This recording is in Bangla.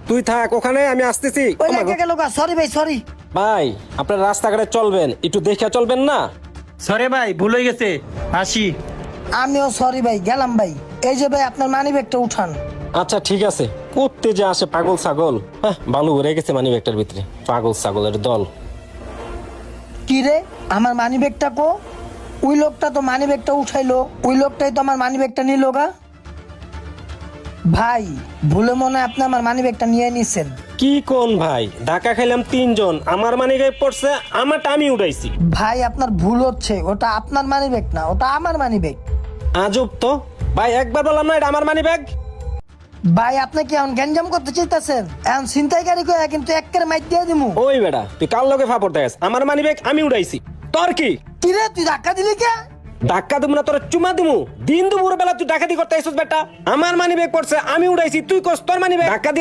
তুই থাক ওখানে, আমি আসতেছি। ওই লেগে গেল গা, সরি ভাই সরি। ভাই আপনার রাস্তাঘাটে চলবেন, একটু দেখে চলবেন না? সরি ভাই, ভুল হয়ে গেছে, আসি। আমিও সরি ভাই, গেলাম ভাই। এই যে ভাই আপনার মানি ব্যাগটা উঠান। আচ্ছা ঠিক আছে। করতে যে আসে পাগল ছাগল, হ্যাঁ বালু ভরে গেছে মানি ব্যাগটার ভিতরে, পাগল ছাগলের দল। কি রে, আমার মানি ব্যাগটা কো? ওই লোকটা তো মানি ব্যাগটা উঠাইলো, ওই লোকটাই তো আমার মানি ব্যাগটা নিল গা। ভাই ভুলে মনে হয় আপনি আমার মানি ব্যাগটা নিয়ে নিছেন। কি কোন ভাই, ধাক্কা খাইলাম তিনজন, আমার মানি গায়ে পড়ছে, আমারটা আমি উঠাইছি। ভাই আপনার ভুল হচ্ছে, ওটা আপনার মানি ব্যাগ না, ওটা আমার মানি ব্যাগ। আজব তো ভাই, একবার বললাম না এটা আমার মানি ব্যাগ। ভাই আপনি কি এখন গ্যাঞ্জাম করতে চাইতেছেন? এখন ছিনতাইকারী কইয়া কিন্তু একের মাইর দিয়ে দিমু। ওই বেটা তুই কার লগে ফাপড় দেস, আমার মানি ব্যাগ আমি উঠাইছি, তোর কি? কি রে তুই ধাক্কা দিলি কে? ধাক্কা দেবো না তোর চুমা দিমু। দিন দুপুর বেলা তুই ডাকাতি করতে আইছিস বেটা, আমার মানি ব্যাগ পড়ছে আমি উঠাইছি, তুই কস তোর মানি ব্যাগ। ধাক্কা দিয়ে